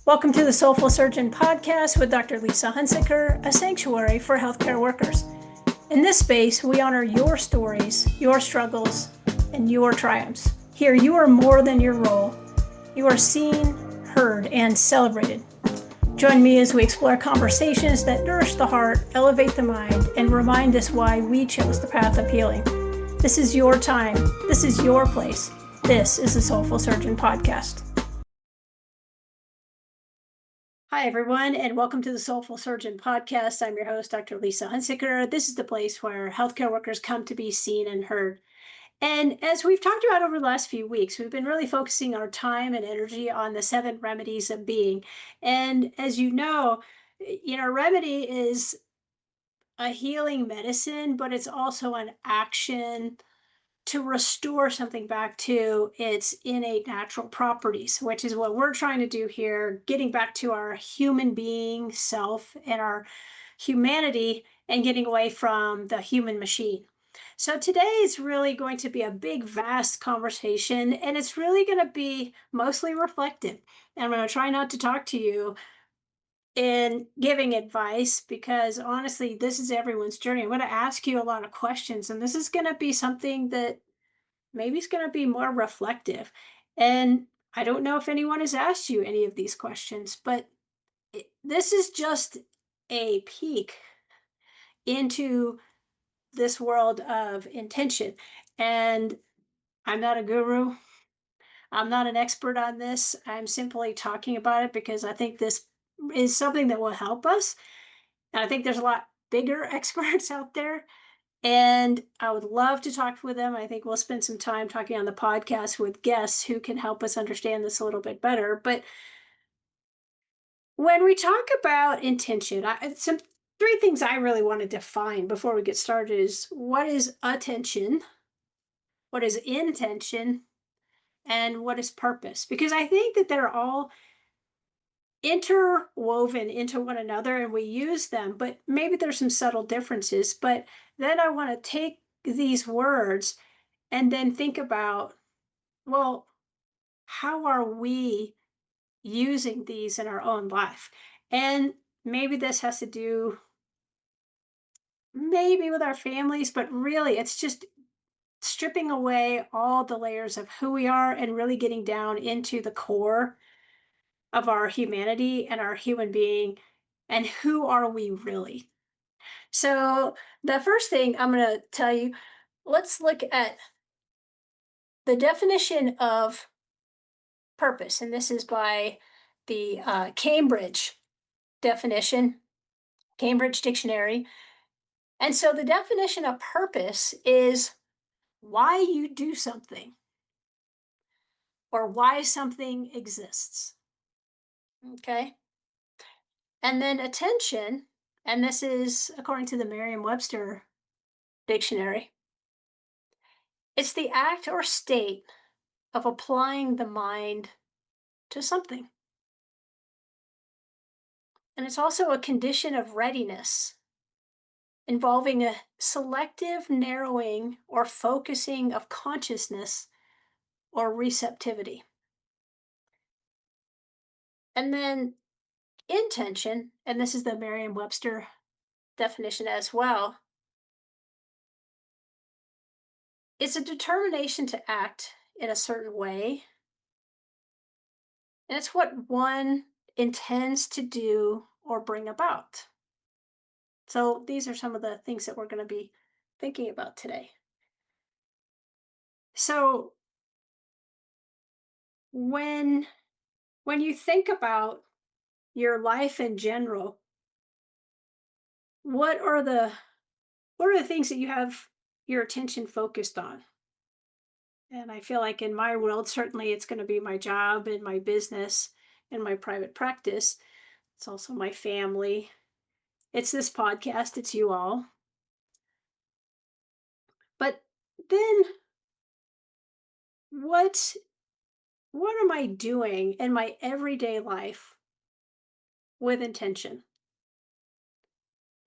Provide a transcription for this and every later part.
Welcome to the Soulful Surgeon Podcast with Dr. Lisa Hunsicker, a sanctuary for healthcare workers. In this space, we honor your stories, your struggles, and your triumphs. Here, you are more than your role. You are seen, heard, and celebrated. Join me as we explore conversations that nourish the heart, elevate the mind, and remind us why we chose the path of healing. This is your time. This is your place. This is the Soulful Surgeon Podcast. Hi, everyone, and welcome to the Soulful Surgeon Podcast. I'm your host, Dr. Lisa Hunsicker. This is the place where healthcare workers come to be seen and heard. And as we've talked about over the last few weeks, we've been really focusing our time and energy on the 7 remedies of being. And as you know, remedy is a healing medicine, but it's also an action to restore something back to its innate natural properties, which is what we're trying to do here, getting back to our human being self and our humanity and getting away from the human machine. So today is really going to be a big, vast conversation, and it's really going to be mostly reflective. And I'm going to try not to talk to you in giving advice because honestly, this is everyone's journey. I'm going to ask you a lot of questions, and this is going to be something that maybe it's going to be more reflective. And I don't know if anyone has asked you any of these questions, but this is just a peek into this world of intention. And I'm not a guru, I'm not an expert on this. I'm simply talking about it because I think this is something that will help us. And I think there's a lot bigger experts out there. And I would love to talk with them. I think we'll spend some time talking on the podcast with guests who can help us understand this a little bit better. But when we talk about intention, some three things I really want to define before we get started is what is attention, what is intention, and what is purpose? Because I think that they're all interwoven into one another and we use them, but maybe there's some subtle differences. But then I want to take these words and then think about, well, how are we using these in our own life? And maybe this has to do maybe with our families, but really it's just stripping away all the layers of who we are and really getting down into the core of our humanity and our human being and who are we really. So the first thing I'm going to tell you, let's look at the definition of purpose. And this is by the Cambridge definition, Cambridge Dictionary. And so the definition of purpose is why you do something or why something exists. Okay. And then attention, and this is according to the Merriam-Webster dictionary, it's the act or state of applying the mind to something. And it's also a condition of readiness involving a selective narrowing or focusing of consciousness or receptivity. And then intention, and this is the Merriam Webster definition as well, it's a determination to act in a certain way. And it's what one intends to do or bring about. So these are some of the things that we're going to be thinking about today. So when you think about your life in general, what are the things that you have your attention focused on? And I feel like in my world, certainly it's going to be my job and my business and my private practice. It's also my family. It's this podcast, it's you all. But then what am I doing in my everyday life with intention?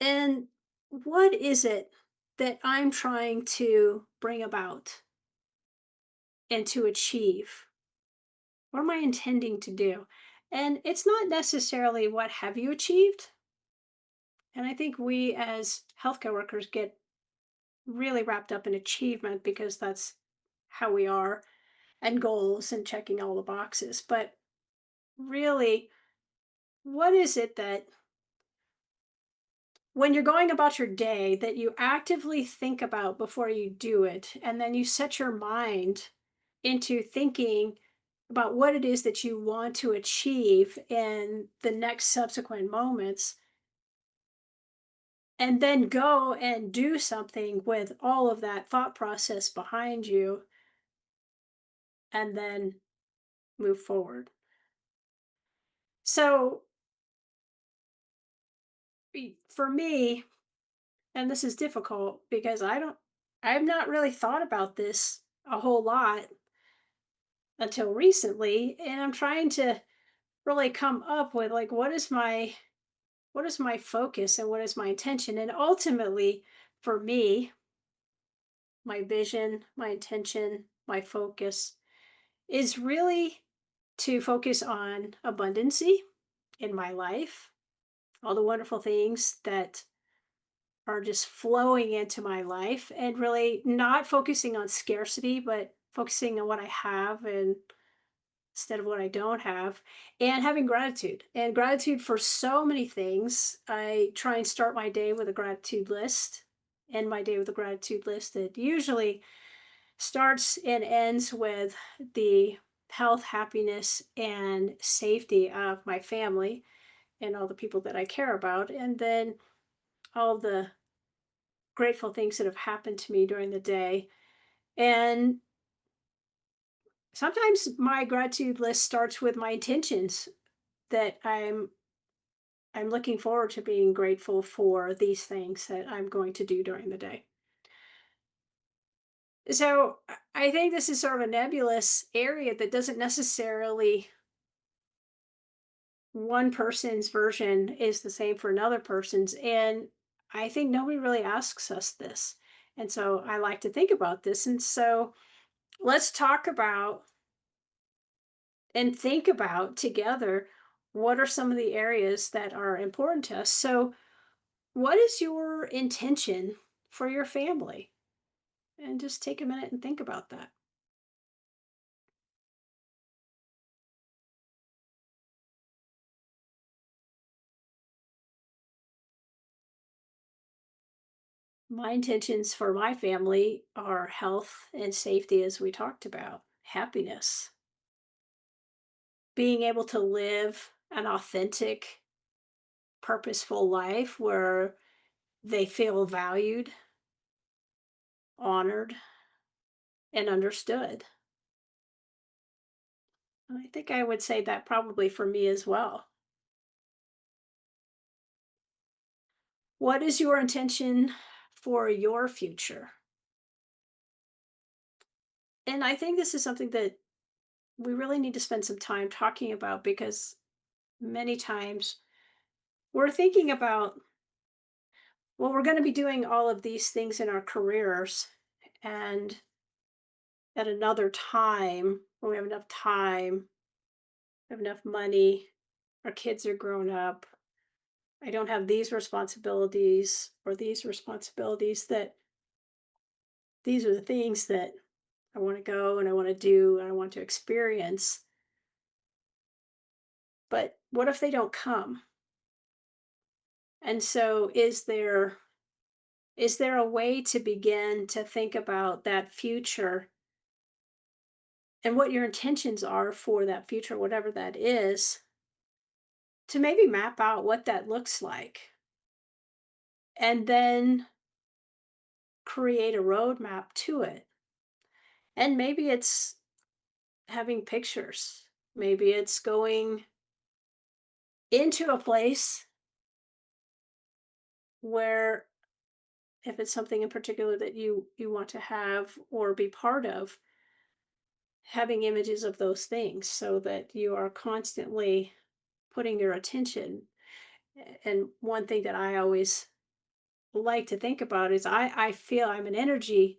And what is it that I'm trying to bring about and to achieve? What am I intending to do? And it's not necessarily what have you achieved. And I think we as healthcare workers get really wrapped up in achievement because that's how we are, and goals and checking all the boxes. But really, what is it that when you're going about your day that you actively think about before you do it, and then you set your mind into thinking about what it is that you want to achieve in the next subsequent moments, and then go and do something with all of that thought process behind you, and then move forward. So, for me, and this is difficult because I've not really thought about this a whole lot until recently, and I'm trying to really come up with like what is my focus and what is my intention, and ultimately for me, my vision, my intention, my focus is really to focus on abundancy in my life, all the wonderful things that are just flowing into my life, and really not focusing on scarcity, but focusing on what I have and instead of what I don't have, and having gratitude and gratitude for so many things. I try and start my day with a gratitude list, end my day with a gratitude list that usually starts and ends with the health, happiness, and safety of my family and all the people that I care about, and then all the grateful things that have happened to me during the day. And sometimes my gratitude list starts with my intentions that I'm looking forward to being grateful for these things that I'm going to do during the day. So I think this is sort of a nebulous area that doesn't necessarily, one person's version is the same for another person's. And I think nobody really asks us this. And so I like to think about this. And so let's talk about and think about together what are some of the areas that are important to us. So, what is your intention for your family? And just take a minute and think about that. My intentions for my family are health and safety, as we talked about, happiness, being able to live an authentic, purposeful life where they feel valued, honored, and understood. I think I would say that probably for me as well. What is your intention for your future? And I think this is something that we really need to spend some time talking about because many times we're thinking about, well, we're going to be doing all of these things in our careers. And at another time, when we have enough time, have enough money, our kids are grown up, I don't have these responsibilities or these responsibilities, that these are the things that I want to go and I want to do and I want to experience. But what if they don't come? And so is there a way to begin to think about that future and what your intentions are for that future, whatever that is, to maybe map out what that looks like and then create a roadmap to it. And maybe it's having pictures. Maybe it's going into a place where, if it's something in particular that you want to have or be part of, having images of those things so that you are constantly putting your attention. And one thing that I always like to think about is I feel I'm an energy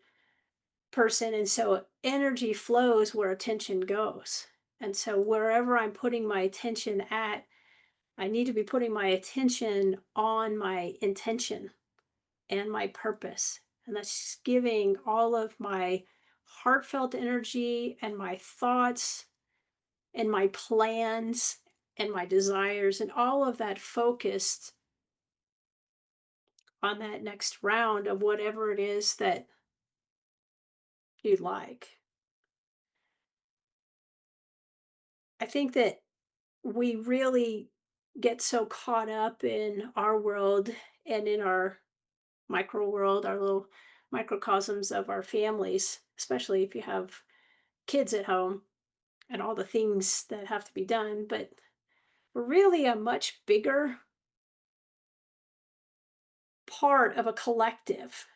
person, and so energy flows where attention goes. And so wherever I'm putting my attention at, I need to be putting my attention on my intention and my purpose. And that's just giving all of my heartfelt energy and my thoughts and my plans and my desires and all of that focused on that next round of whatever it is that you'd like. I think that we really get so caught up in our world and in our micro world, our little microcosms of our families, especially if you have kids at home and all the things that have to be done. But we're really a much bigger part of a collective.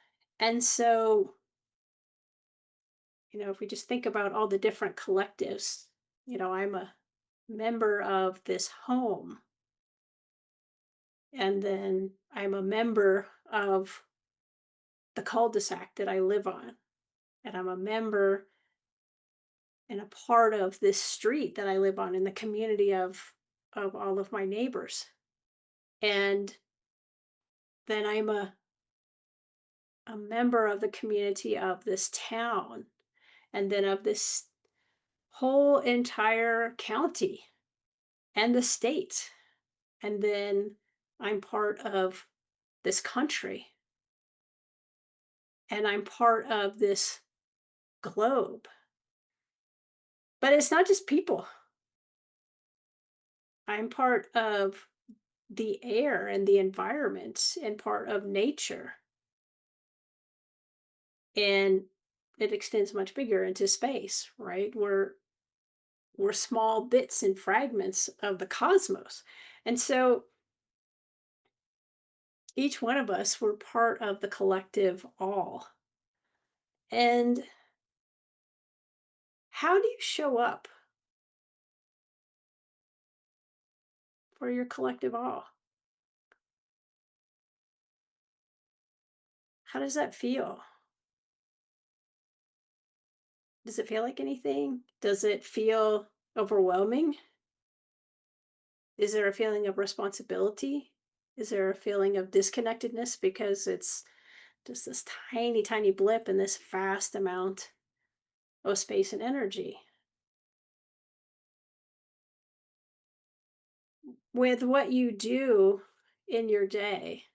And so, if we just think about all the different collectives, I'm a member of this home, and then I'm a member of the cul-de-sac that I live on, and I'm a member and a part of this street that I live on in the community of all of my neighbors. And then I'm a member of the community of this town, and then of this whole entire county and the state. And then I'm part of this country, and I'm part of this globe. But it's not just people. I'm part of the air and the environment and part of nature. And it extends much bigger into space, right? We're small bits and fragments of the cosmos. And so each one of us, we're part of the collective all. And how do you show up for your collective all? How does that feel? Does it feel like anything? Does it feel overwhelming? Is there a feeling of responsibility? Is there a feeling of disconnectedness because it's just this tiny, tiny blip in this vast amount of space and energy? With what you do in your day,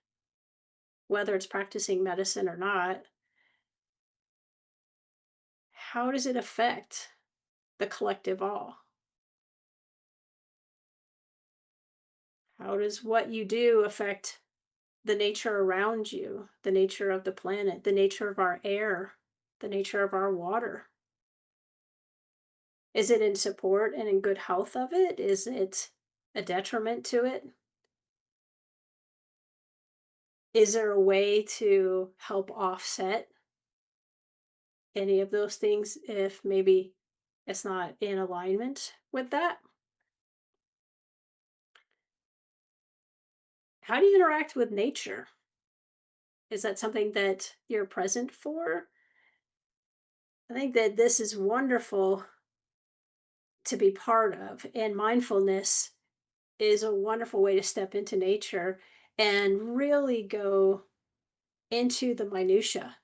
whether it's practicing medicine or not, how does it affect the collective all? How does what you do affect the nature around you, the nature of the planet, the nature of our air, the nature of our water? Is it in support and in good health of it? Is it a detriment to it? Is there a way to help offset any of those things if maybe it's not in alignment with that? How do you interact with nature? Is that something that you're present for? I think that this is wonderful to be part of, and mindfulness is a wonderful way to step into nature and really go into the minutia.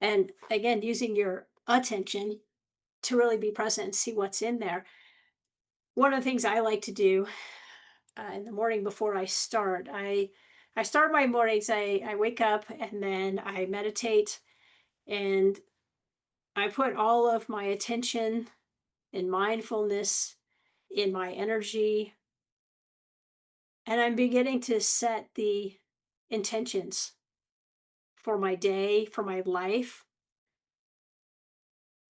And again, using your attention to really be present and see what's in there. One of the things I like to do in the morning before I start my mornings. I wake up and then I meditate, and I put all of my attention and mindfulness in my energy, and I'm beginning to set the intentions for my day, for my life,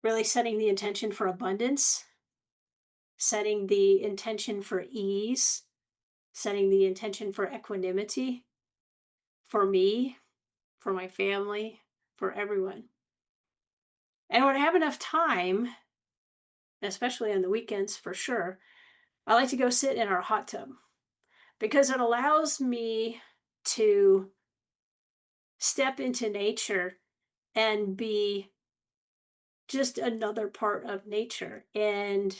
really setting the intention for abundance, setting the intention for ease, setting the intention for equanimity for me, for my family, for everyone. And when I have enough time, especially on the weekends for sure, I like to go sit in our hot tub because it allows me to step into nature and be just another part of nature. And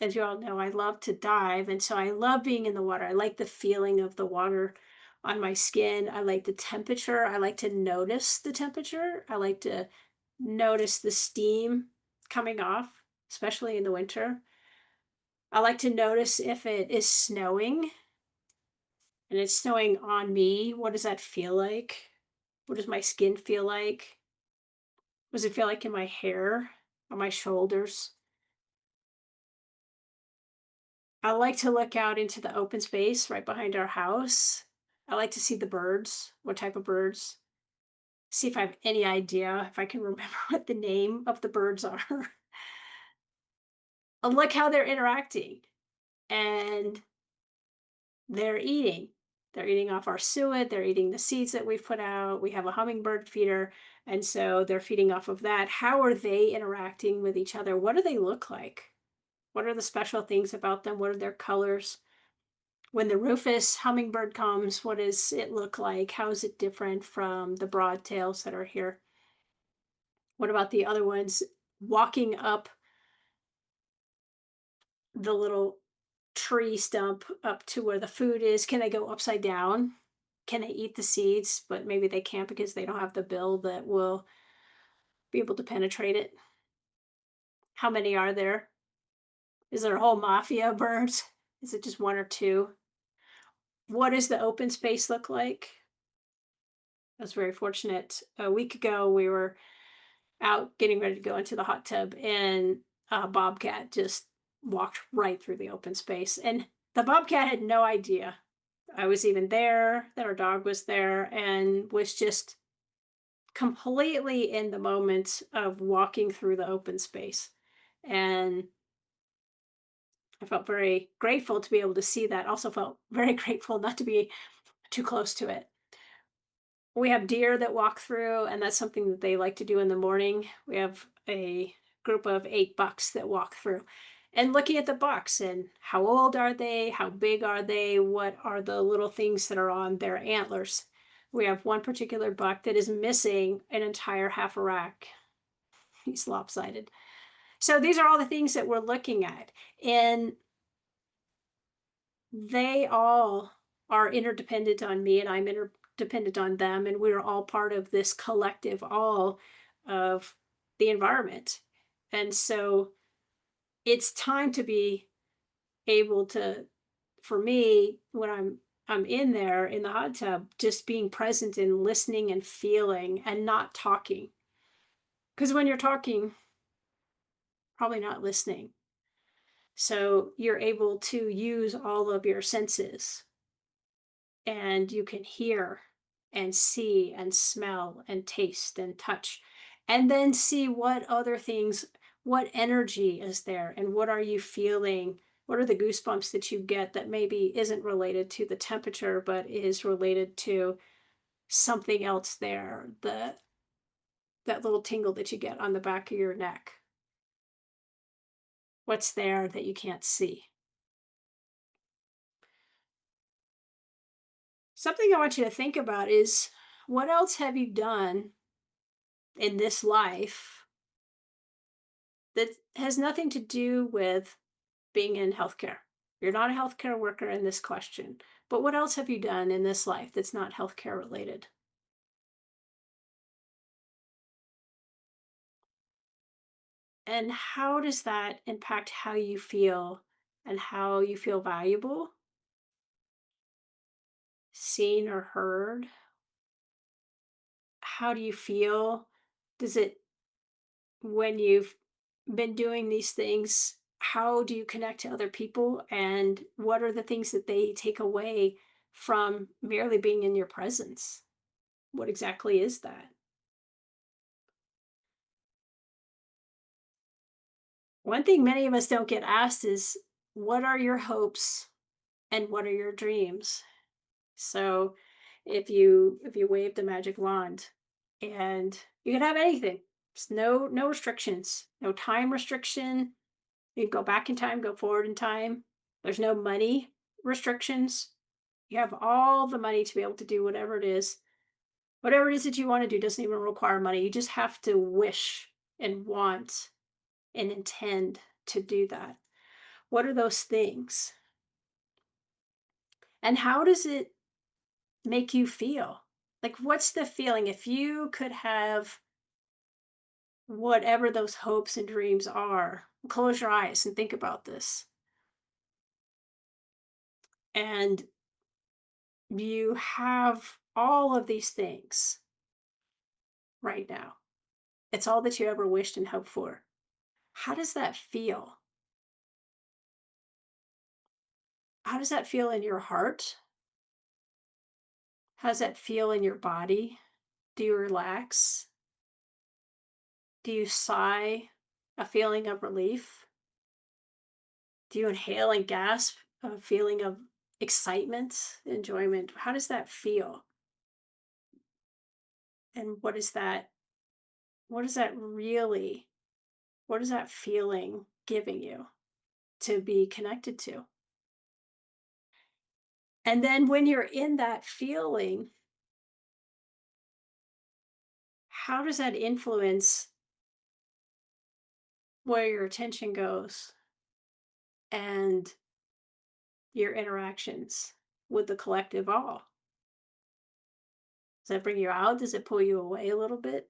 as you all know, I love to dive. And so I love being in the water. I like the feeling of the water on my skin. I like the temperature. I like to notice the temperature. I like to notice the steam coming off, especially in the winter. I like to notice if it is snowing and it's snowing on me. What does that feel like? What does my skin feel like? What does it feel like in my hair, on my shoulders? I like to look out into the open space right behind our house. I like to see the birds, what type of birds, see if I have any idea, if I can remember what the name of the birds are. And look how they're interacting. And they're eating. They're eating off our suet. They're eating the seeds that we've put out. We have a hummingbird feeder. And so they're feeding off of that. How are they interacting with each other? What do they look like? What are the special things about them? What are their colors? When the rufous hummingbird comes, what does it look like? How is it different from the broadtails that are here? What about the other ones walking up the little tree stump up to where the food is? Can they go upside down? Can they eat the seeds? But maybe they can't because they don't have the bill that will be able to penetrate it. How many are there? Is there a whole mafia of birds? Is it just one or two? What does the open space look like? I was very fortunate. A week ago, we were out getting ready to go into the hot tub, and a bobcat just walked right through the open space. And the bobcat had no idea I was even there, that our dog was there, and was just completely in the moment of walking through the open space. And I felt very grateful to be able to see that. Also felt very grateful not to be too close to it. We have deer that walk through, and that's something that they like to do in the morning. We have a group of 8 bucks that walk through. And looking at the bucks and how old are they? How big are they? What are the little things that are on their antlers? We have one particular buck that is missing an entire half a rack. He's lopsided. So these are all the things that we're looking at. And they all are interdependent on me, and I'm interdependent on them, and we're all part of this collective all of the environment. And so it's time to be able to, for me, when I'm in there in the hot tub, just being present and listening and feeling and not talking. Because when you're talking, probably not listening. So you're able to use all of your senses, and you can hear and see and smell and taste and touch, and then see what other things, what energy is there, and what are you feeling, what are the goosebumps that you get that maybe isn't related to the temperature but is related to something else there, that little tingle that you get on the back of your neck. What's there that you can't see? Something I want you to think about is, what else have you done in this life that has nothing to do with being in healthcare? You're not a healthcare worker in this question, but what else have you done in this life that's not healthcare related? And how does that impact how you feel and how you feel valuable, seen, or heard? How do you feel? Does it, when you've been doing these things, how do you connect to other people? And what are the things that they take away from merely being in your presence? What exactly is that? One thing many of us don't get asked is, what are your hopes and what are your dreams? So if you wave the magic wand and you can have anything. There's no restrictions, no time restriction. You can go back in time, go forward in time. There's no money restrictions. You have all the money to be able to do whatever it is. Whatever it is that you want to do doesn't even require money. You just have to wish and want and intend to do that. What are those things? And how does it make you feel? Like, what's the feeling if you could have whatever those hopes and dreams are? Close your eyes and think about this. And you have all of these things right now. It's all that you ever wished and hoped for. How does that feel? How does that feel in your heart? How does that feel in your body? Do you relax? Do you sigh a feeling of relief? Do you inhale and gasp a feeling of excitement, enjoyment? How does that feel? And what is that really, what is that feeling giving you to be connected to? And then when you're in that feeling, how does that influence where your attention goes and your interactions with the collective all? Does that bring you out? Does it pull you away a little bit?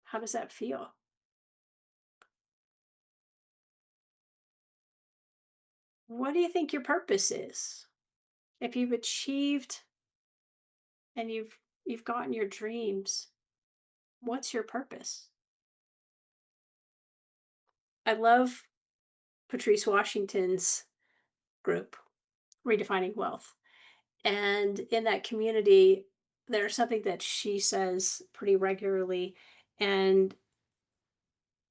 How does that feel? What do you think your purpose is? If you've achieved and you've gotten your dreams, what's your purpose? I love Patrice Washington's group, Redefining Wealth. And in that community, there's something that she says pretty regularly, and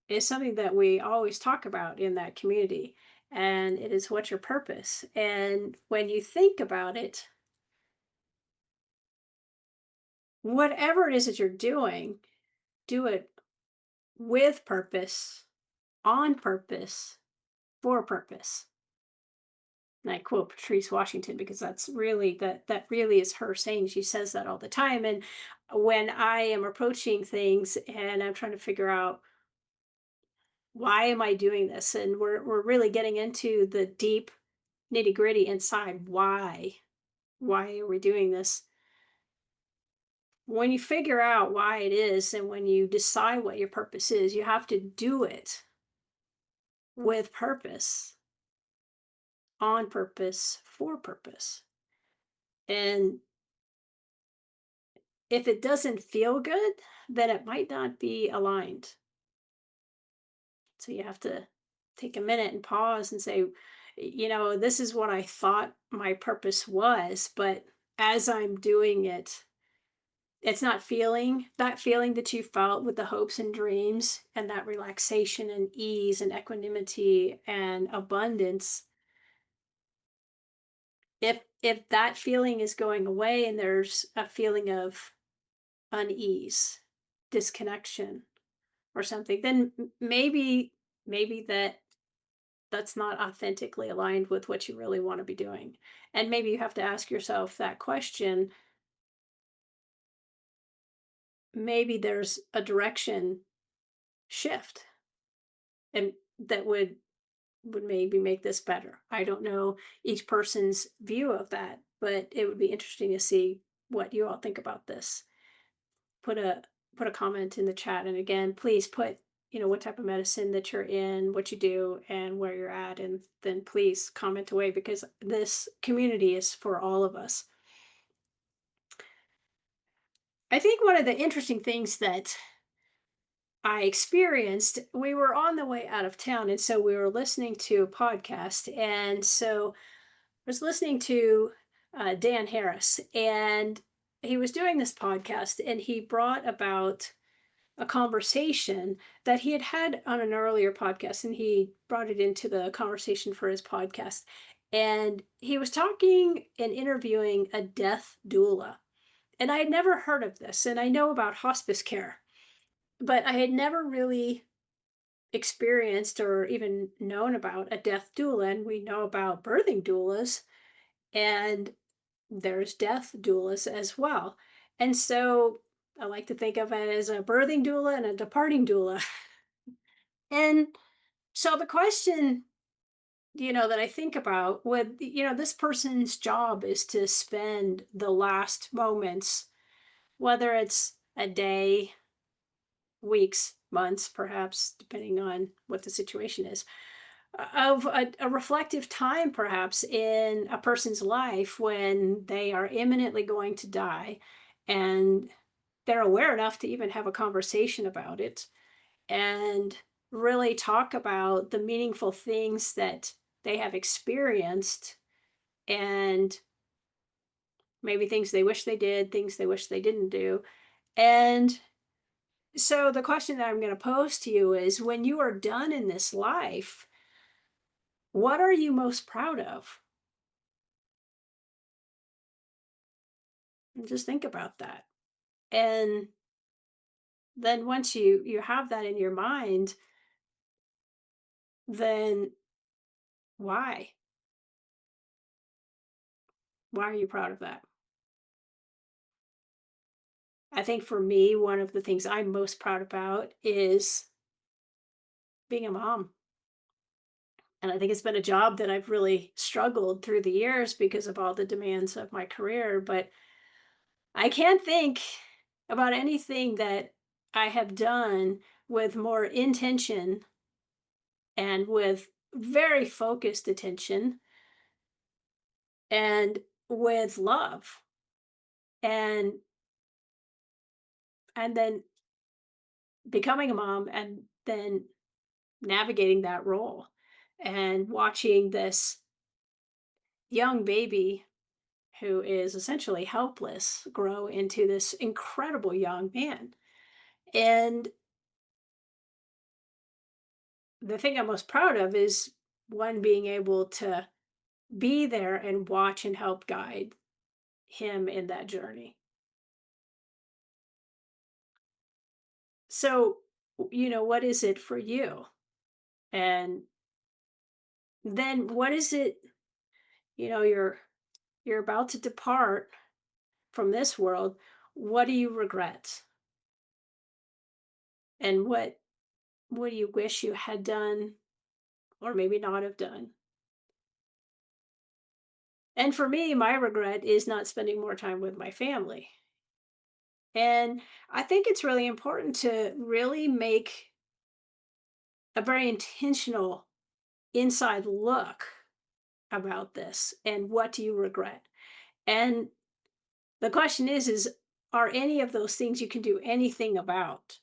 is something that we always talk about in that community. And it is, what's your purpose? And when you think about it, whatever it is that you're doing, do it with purpose, on purpose, for purpose. And I quote Patrice Washington because that really is her saying. She says that all the time. And when I am approaching things and I'm trying to figure out, why am I doing this? And we're really getting into the deep nitty gritty inside. Why are we doing this? When you figure out why it is and when you decide what your purpose is, you have to do it with purpose, on purpose, for purpose. And if it doesn't feel good, then it might not be aligned. So you have to take a minute and pause and say, this is what I thought my purpose was, but as I'm doing it, it's not feeling that feeling that you felt with the hopes and dreams and that relaxation and ease and equanimity and abundance. If that feeling is going away and there's a feeling of unease, disconnection, or something, then maybe that's not authentically aligned with what you really want to be doing. And maybe you have to ask yourself that question. Maybe there's a direction shift and that would maybe make this better. I don't know each person's view of that, but it would be interesting to see what you all think about this. Put a put a comment in the chat, and again, please put, what type of medicine that you're in, what you do, and where you're at, and then please comment away because this community is for all of us. I think one of the interesting things that I experienced, we were on the way out of town, and so we were listening to a podcast, and so I was listening to Dan Harris, and he was doing this podcast, and he brought about a conversation that he had had on an earlier podcast, and he brought it into the conversation for his podcast. And he was talking and interviewing a death doula. And I had never heard of this, and I know about hospice care, but I had never really experienced or even known about a death doula. And we know about birthing doulas, and there's death doulas as well. And so I like to think of it as a birthing doula and a departing doula. And so the question that I think about with, this person's job is to spend the last moments, whether it's a day, weeks, months, perhaps, depending on what the situation is, of a reflective time, perhaps, in a person's life when they are imminently going to die and they're aware enough to even have a conversation about it and really talk about the meaningful things that they have experienced and maybe things they wish they did, things they wish they didn't do. And so the question that I'm going to pose to you is, when you are done in this life, what are you most proud of? And just think about that. And then once you have that in your mind, then why? Why are you proud of that? I think for me, one of the things I'm most proud about is being a mom. And I think it's been a job that I've really struggled through the years because of all the demands of my career. But I can't think about anything that I have done with more intention and with very focused attention and with love. And then becoming a mom and then navigating that role and watching this young baby who is essentially helpless grow into this incredible young man. And the thing I'm most proud of is one, being able to be there and watch and help guide him in that journey. So, what is it for you? And then what is it, you're about to depart from this world. What do you regret? And what do you wish you had done or maybe not have done? And for me, my regret is not spending more time with my family. And I think it's really important to really make a very intentional inside look about this and what do you regret? And the question is are any of those things you can do anything about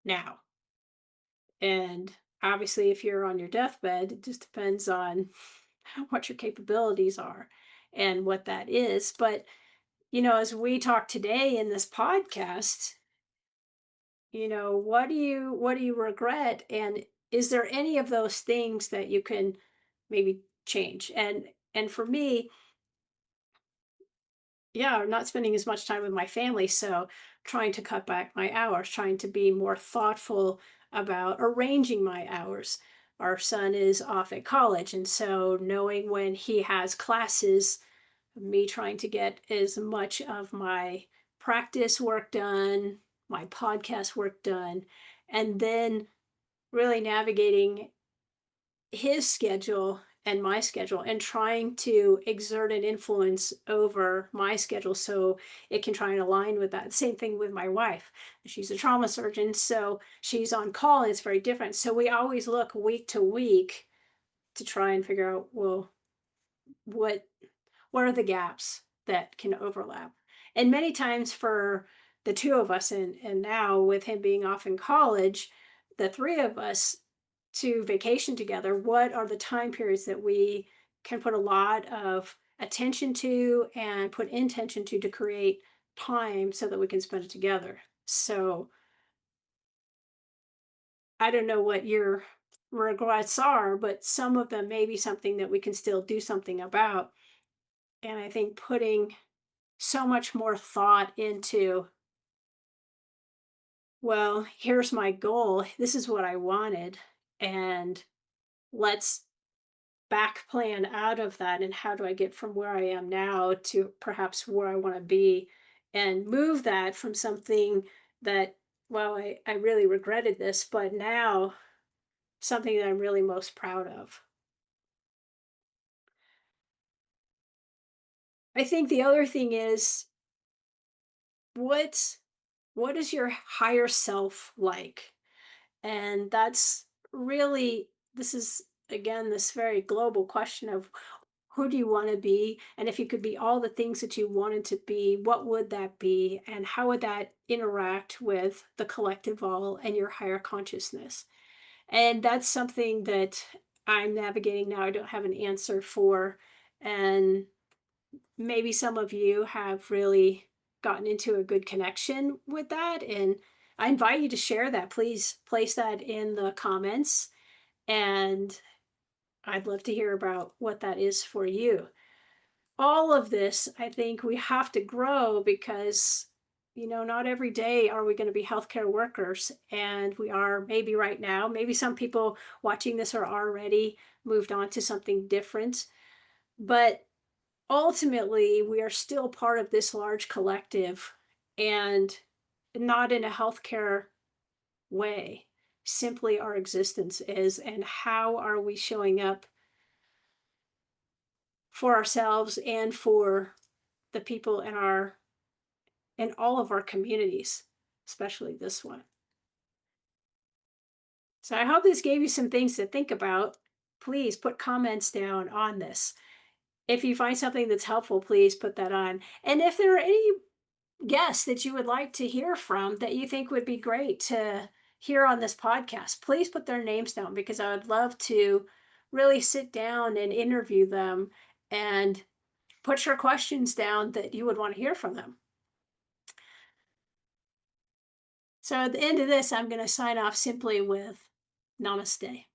now? And obviously, if you're on your deathbed, it just depends on what your capabilities are and what that is. But, as we talk today in this podcast, what do you regret? And is there any of those things that you can maybe change? And for me, yeah, not spending as much time with my family. So trying to cut back my hours, trying to be more thoughtful about arranging my hours. Our son is off at college. And so knowing when he has classes, me trying to get as much of my practice work done, my podcast work done, and then really navigating his schedule and my schedule and trying to exert an influence over my schedule so it can try and align with that. Same thing with my wife. She's a trauma surgeon, so she's on call and it's very different. So we always look week to week to try and figure out, well, what what are the gaps that can overlap? And many times for the two of us, and now with him being off in college, the three of us to vacation together, what are the time periods that we can put a lot of attention to and put intention to create time so that we can spend it together? So I don't know what your regrets are, but some of them may be something that we can still do something about. And I think putting so much more thought into, well, here's my goal. This is what I wanted. And let's back plan out of that. And how do I get from where I am now to perhaps where I want to be and move that from something that, well, I really regretted this, but now something that I'm really most proud of. I think the other thing is what what is your higher self like? And that's really, this is again this very global question of who do you want to be? And if you could be all the things that you wanted to be, what would that be? And how would that interact with the collective all and your higher consciousness? And that's something that I'm navigating now. I don't have an answer for. And maybe some of you have really gotten into a good connection with that. And I invite you to share that. Please place that in the comments. And I'd love to hear about what that is for you. All of this, I think we have to grow because, not every day are we going to be healthcare workers. And we are maybe right now, maybe some people watching this are already moved on to something different. But ultimately, we are still part of this large collective and not in a healthcare way. Simply our existence is, and how are we showing up for ourselves and for the people in all of our communities, especially this one. So I hope this gave you some things to think about. Please put comments down on this. If you find something that's helpful, please put that on. And if there are any guests that you would like to hear from that you think would be great to hear on this podcast, please put their names down because I would love to really sit down and interview them and put your questions down that you would want to hear from them. So at the end of this, I'm going to sign off simply with namaste.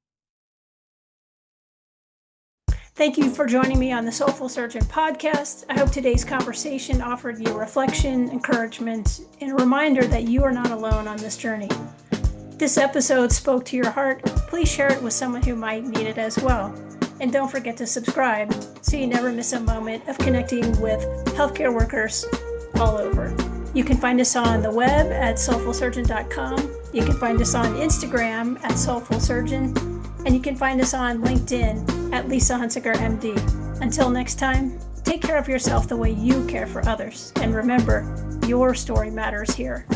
Thank you for joining me on the Soulful Surgeon podcast. I hope today's conversation offered you reflection, encouragement, and a reminder that you are not alone on this journey. If this episode spoke to your heart, please share it with someone who might need it as well. And don't forget to subscribe so you never miss a moment of connecting with healthcare workers all over. You can find us on the web at soulfulsurgeon.com. You can find us on Instagram at Soulful Surgeon. And you can find us on LinkedIn at Lisa Hunsicker, MD. Until next time, take care of yourself the way you care for others. And remember, your story matters here.